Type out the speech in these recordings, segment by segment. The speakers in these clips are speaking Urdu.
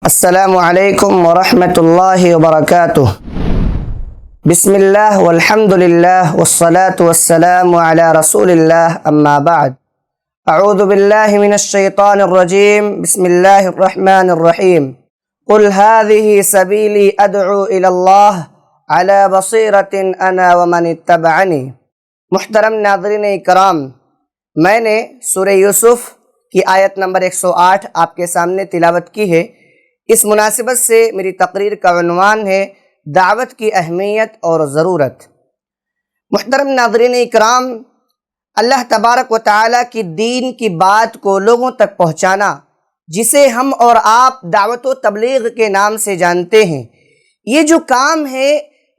السلام علیکم ورحمۃ اللہ وبرکاتہ۔ بسم اللہ والحمد للہ والصلاة والسلام علی رسول اللہ، اما بعد۔ اعوذ باللہ من الشیطان الرجیم، بسم اللہ الرحمن الرحیم۔ قل هذه سبیلی ادعو الی اللہ علی بصیرۃ انا ومن اتبعنی۔ محترم ناظرین کرام، میں نے سورہ یوسف کی آیت نمبر 108 آپ کے سامنے تلاوت کی ہے۔ اس مناسبت سے میری تقریر کا عنوان ہے دعوت کی اہمیت اور ضرورت۔ محترم ناظرین اکرام، اللہ تبارک و تعالیٰ کی دین کی بات کو لوگوں تک پہنچانا، جسے ہم اور آپ دعوت و تبلیغ کے نام سے جانتے ہیں، یہ جو کام ہے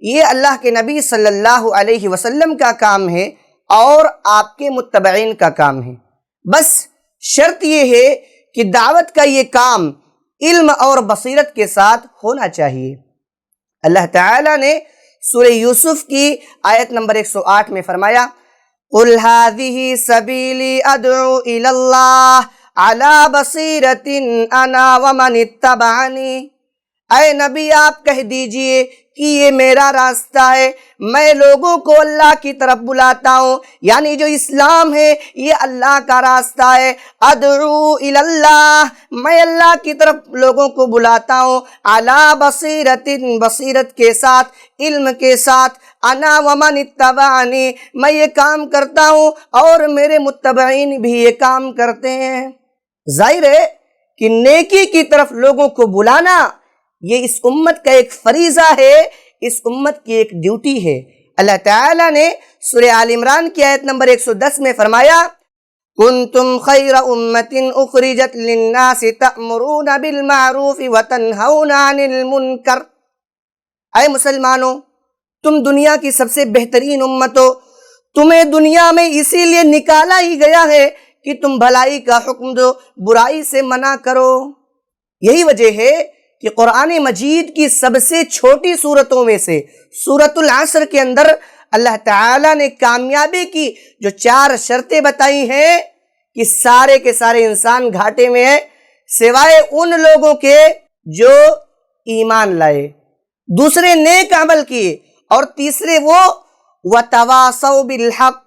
یہ اللہ کے نبی صلی اللہ علیہ وسلم کا کام ہے اور آپ کے متبعین کا کام ہے۔ بس شرط یہ ہے کہ دعوت کا یہ کام علم اور بصیرت کے ساتھ ہونا چاہیے۔ اللہ تعالیٰ نے سورہ یوسف کی آیت نمبر 108 میں فرمایا، قُلْ هَذِهِ سَبِيلِي أَدْعُو إِلَى اللَّهِ عَلَى بَصِيرَةٍ أَنَا وَمَنِ اتَّبَعَنِي۔ اے نبی آپ کہہ دیجئے کہ یہ میرا راستہ ہے، میں لوگوں کو اللہ کی طرف بلاتا ہوں، یعنی جو اسلام ہے یہ اللہ کا راستہ ہے۔ ادعو الی اللہ، میں اللہ کی طرف لوگوں کو بلاتا ہوں، علی بصیرت، بصیرت کے ساتھ، علم کے ساتھ، انا ومن اتبعنی، میں یہ کام کرتا ہوں اور میرے متبعین بھی یہ کام کرتے ہیں۔ ظاہر ہے کہ نیکی کی طرف لوگوں کو بلانا یہ اس امت کا ایک فریضہ ہے، اس امت کی ایک ڈیوٹی ہے۔ اللہ تعالیٰ نے سورہ آل عمران کی آیت نمبر 110 میں فرمایا، کنتم خیر امت اخرجت للناس تأمرون بالمعروف وتنہون عن المنکر۔ اے مسلمانوں، تم دنیا کی سب سے بہترین امت ہو، تمہیں دنیا میں اسی لیے نکالا ہی گیا ہے کہ تم بھلائی کا حکم دو، برائی سے منع کرو۔ یہی وجہ ہے کہ قرآن مجید کی سب سے چھوٹی صورتوں میں سے سورۃ العصر کے اندر اللہ تعالیٰ نے کامیابی کی جو 4 شرطیں بتائی ہیں کہ سارے کے سارے انسان گھاٹے میں ہیں سوائے ان لوگوں کے جو ایمان لائے، دوسرے نیک عمل کیے، اور تیسرے وہ وَتَوَاصَوْا بِالْحَقِّ،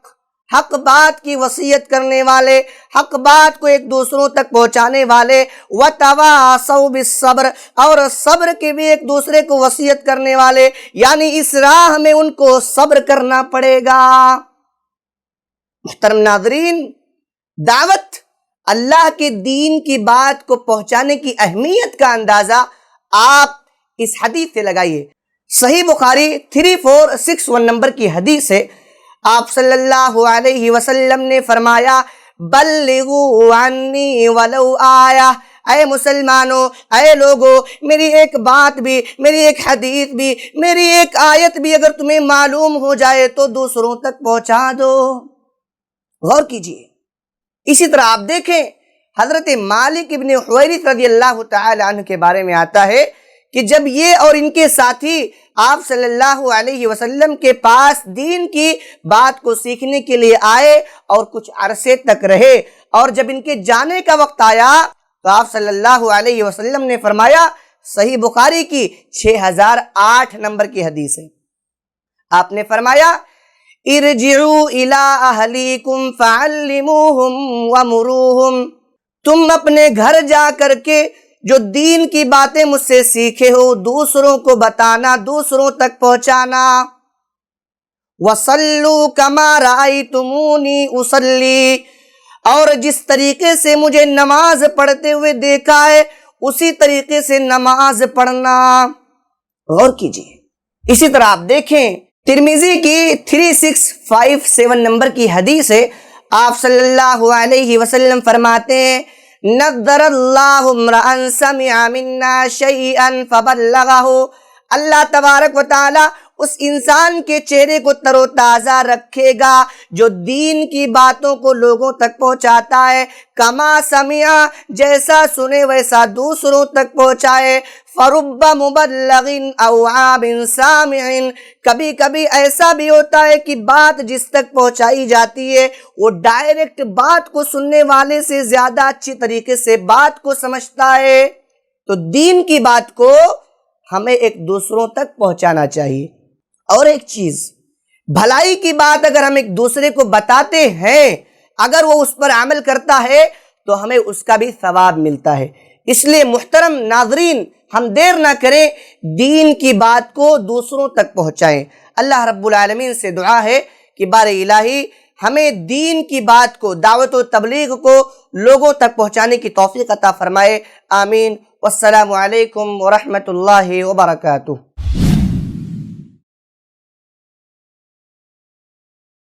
حق بات کی وصیت کرنے والے، حق بات کو ایک دوسروں تک پہنچانے والے، وَتَوَاصَوْا بِالصَّبْرِ، اور صبر کی بھی ایک دوسرے کو وصیت کرنے والے، یعنی اس راہ میں ان کو صبر کرنا پڑے گا۔ محترم ناظرین، دعوت، اللہ کے دین کی بات کو پہنچانے کی اہمیت کا اندازہ آپ اس حدیث سے لگائیے۔ صحیح بخاری 3461 نمبر کی حدیث ہے، آپ صلی اللہ علیہ وسلم نے فرمایا، بلغوا عنی ولو آیہ۔ اے مسلمانوں، اے لوگو، میری ایک بات بھی، میری ایک حدیث بھی، میری ایک آیت بھی اگر تمہیں معلوم ہو جائے تو دوسروں تک پہنچا دو۔ غور کیجئے۔ اسی طرح آپ دیکھیں حضرت مالک ابن حویرث رضی اللہ تعالی عنہ کے بارے میں آتا ہے کہ جب یہ اور ان کے ساتھی آپ صلی اللہ علیہ وسلم کے پاس دین کی بات کو سیکھنے کے لیے آئے اور کچھ عرصے تک رہے، اور جب ان کے جانے کا وقت آیا تو آپ صلی اللہ علیہ وسلم نے فرمایا، صحیح بخاری کی 6008 نمبر کی حدیث ہے، آپ نے فرمایا، ارجعوا الی اہلیکم فعلموہم ومروہم، تم اپنے گھر جا کر کے جو دین کی باتیں مجھ سے سیکھے ہو دوسروں کو بتانا، دوسروں تک پہنچانا۔ وَصَلُّوا كَمَا رَأَيْتُمُونِي أُصَلِّي، اور جس طریقے سے مجھے نماز پڑھتے ہوئے دیکھا ہے اسی طریقے سے نماز پڑھنا۔ غور کیجئے۔ اسی طرح آپ دیکھیں ترمذی کی 3657 نمبر کی حدیث ہے، آپ صلی اللہ علیہ وسلم فرماتے ہیں، نَضَّرَ اللَّهُ امْرَأً سَمِعَ مِنَّا شَيْئًا فَبَلَّغَهُ، اللہ تبارک و تعالی اس انسان کے چہرے کو تر و تازہ رکھے گا جو دین کی باتوں کو لوگوں تک پہنچاتا ہے، کما سمع، جیسا سنے ویسا دوسروں تک پہنچائے۔ فرب مبلغ او عاب سامع، کبھی کبھی ایسا بھی ہوتا ہے کہ بات جس تک پہنچائی جاتی ہے وہ ڈائریکٹ بات کو سننے والے سے زیادہ اچھی طریقے سے بات کو سمجھتا ہے۔ تو دین کی بات کو ہمیں ایک دوسروں تک پہنچانا چاہیے۔ اور ایک چیز، بھلائی کی بات اگر ہم ایک دوسرے کو بتاتے ہیں، اگر وہ اس پر عمل کرتا ہے تو ہمیں اس کا بھی ثواب ملتا ہے۔ اس لیے محترم ناظرین، ہم دیر نہ کریں، دین کی بات کو دوسروں تک پہنچائیں۔ اللہ رب العالمین سے دعا ہے کہ بار الہی ہمیں دین کی بات کو، دعوت و تبلیغ کو لوگوں تک پہنچانے کی توفیق عطا فرمائے۔ آمین۔ والسلام علیکم ورحمۃ اللہ وبرکاتہ۔